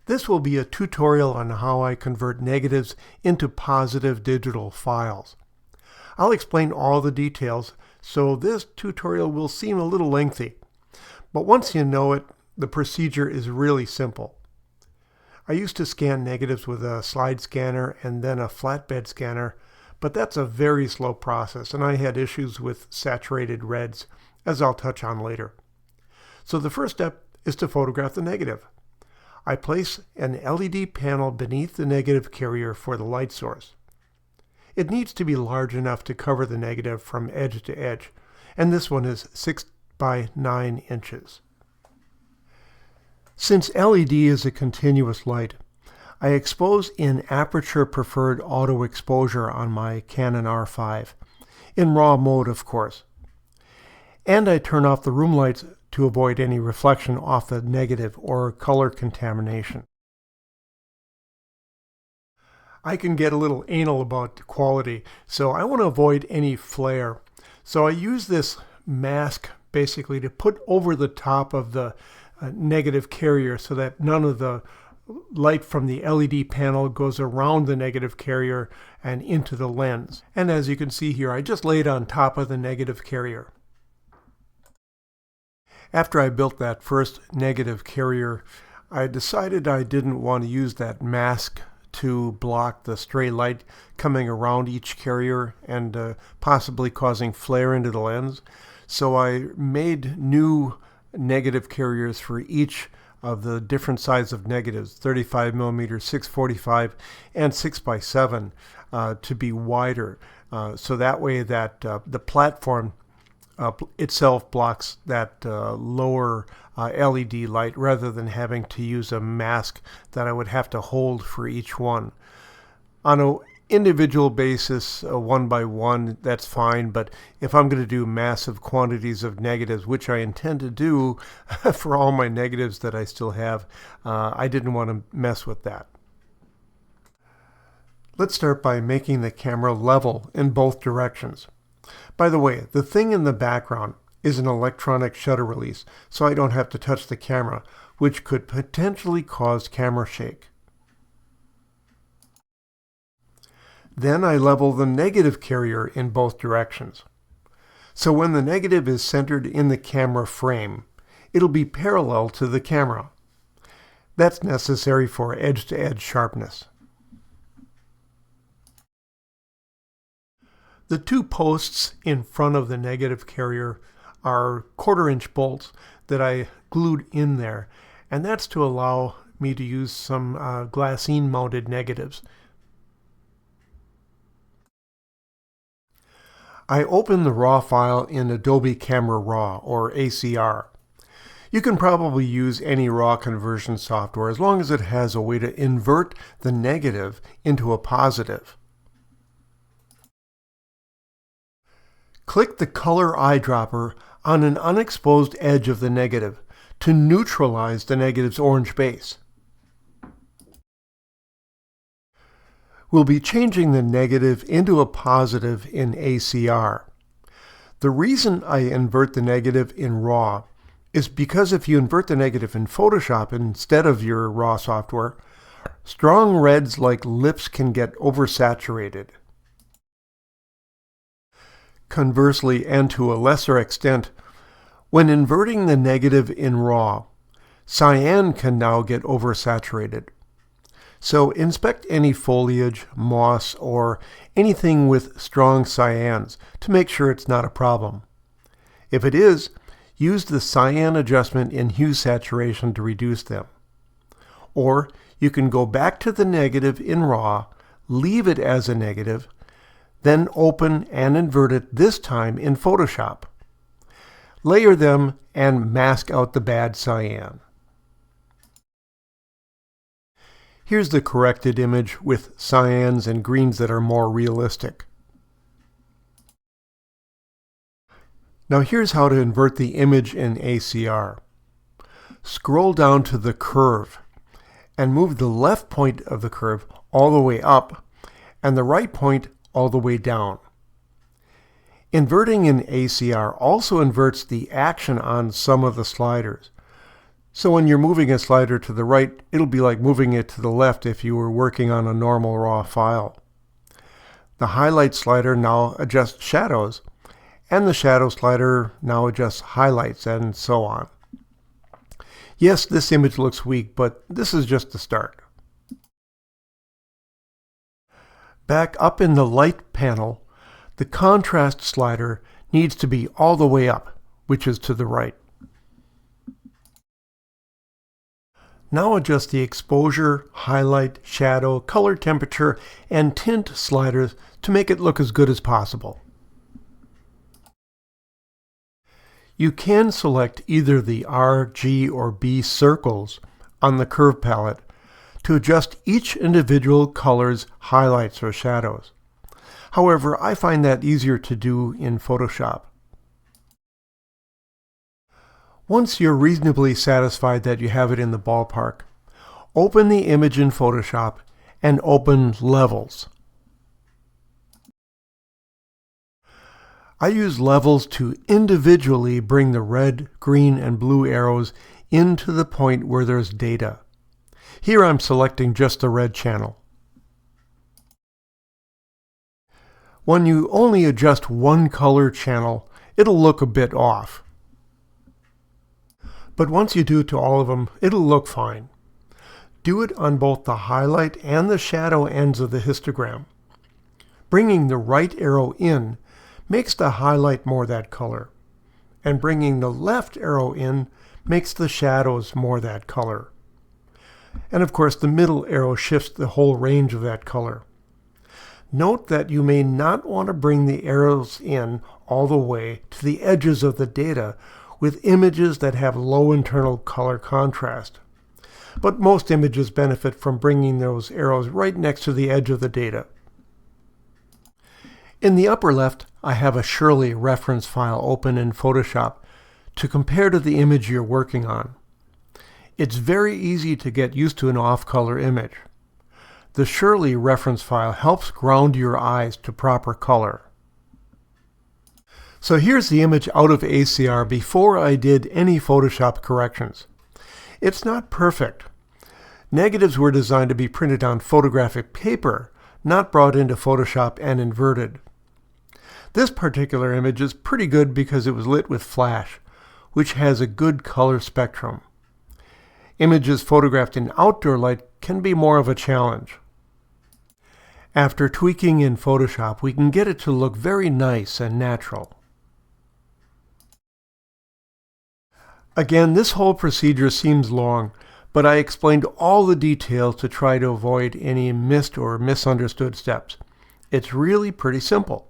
This will be a tutorial on how I convert negatives into positive digital files. I'll explain all the details, so this tutorial will seem a little lengthy. But once you know it, the procedure is really simple. I used to scan negatives with a slide scanner and then a flatbed scanner, but that's a very slow process, and I had issues with saturated reds, as I'll touch on later. So the first step is to photograph the negative. I place an LED panel beneath the negative carrier for the light source. It needs to be large enough to cover the negative from edge to edge, and this one is 6 by 9 inches. Since LED is a continuous light, I expose in aperture preferred auto exposure on my Canon R5, in raw mode of course. And I turn off the room lights to avoid any reflection off the negative or color contamination. I can get a little anal about quality, so I want to avoid any flare. So I use this mask basically to put over the top of the negative carrier so that none of the light from the LED panel goes around the negative carrier and into the lens. And as you can see here, I just laid on top of the negative carrier. After I built that first negative carrier, I decided I didn't want to use that mask to block the stray light coming around each carrier and possibly causing flare into the lens. So I made new negative carriers for each of the different size of negatives, 35mm, 645, and 6x7 to be wider. So that way that the platform itself blocks that lower LED light rather than having to use a mask that I would have to hold for each one. On an individual basis, one by one, that's fine, but if I'm going to do massive quantities of negatives, which I intend to do for all my negatives that I still have, I didn't want to mess with that. Let's start by making the camera level in both directions. By the way, the thing in the background is an electronic shutter release, so I don't have to touch the camera, which could potentially cause camera shake. Then I level the negative carrier in both directions. So when the negative is centered in the camera frame, it'll be parallel to the camera. That's necessary for edge-to-edge sharpness. The two posts in front of the negative carrier are 1/4-inch bolts that I glued in there, and that's to allow me to use some glassine mounted negatives. I open the RAW file in Adobe Camera Raw, or ACR. You can probably use any RAW conversion software as long as it has a way to invert the negative into a positive. Click the color eyedropper on an unexposed edge of the negative to neutralize the negative's orange base. We'll be changing the negative into a positive in ACR. The reason I invert the negative in RAW is because if you invert the negative in Photoshop instead of your RAW software, strong reds like lips can get oversaturated. Conversely, and to a lesser extent, when inverting the negative in RAW, cyan can now get oversaturated. So inspect any foliage, moss, or anything with strong cyans to make sure it's not a problem. If it is, use the cyan adjustment in hue saturation to reduce them. Or you can go back to the negative in RAW, leave it as a negative, then open and invert it this time in Photoshop. Layer them and mask out the bad cyan. Here's the corrected image with cyans and greens that are more realistic. Now here's how to invert the image in ACR. Scroll down to the curve and move the left point of the curve all the way up and the right point all the way down. Inverting in ACR also inverts the action on some of the sliders. So when you're moving a slider to the right, it'll be like moving it to the left if you were working on a normal raw file. The highlight slider now adjusts shadows, and the shadow slider now adjusts highlights, and so on. Yes, this image looks weak, but this is just the start. Back up in the light panel, the contrast slider needs to be all the way up, which is to the right. Now adjust the exposure, highlight, shadow, color temperature, and tint sliders to make it look as good as possible. You can select either the R, G, or B circles on the curve palette to adjust each individual color's highlights or shadows. However, I find that easier to do in Photoshop. Once you're reasonably satisfied that you have it in the ballpark, open the image in Photoshop and open Levels. I use levels to individually bring the red, green, and blue arrows into the point where there's data. Here I'm selecting just the red channel. When you only adjust one color channel, it'll look a bit off. But once you do it to all of them, it'll look fine. Do it on both the highlight and the shadow ends of the histogram. Bringing the right arrow in makes the highlight more that color, and bringing the left arrow in makes the shadows more that color. And of course, the middle arrow shifts the whole range of that color. Note that you may not want to bring the arrows in all the way to the edges of the data with images that have low internal color contrast. But most images benefit from bringing those arrows right next to the edge of the data. In the upper left, I have a Shirley reference file open in Photoshop to compare to the image you're working on. It's very easy to get used to an off-color image. The Shirley reference file helps ground your eyes to proper color. So here's the image out of ACR before I did any Photoshop corrections. It's not perfect. Negatives were designed to be printed on photographic paper, not brought into Photoshop and inverted. This particular image is pretty good because it was lit with flash, which has a good color spectrum. Images photographed in outdoor light can be more of a challenge. After tweaking in Photoshop, we can get it to look very nice and natural. Again, this whole procedure seems long, but I explained all the details to try to avoid any missed or misunderstood steps. It's really pretty simple.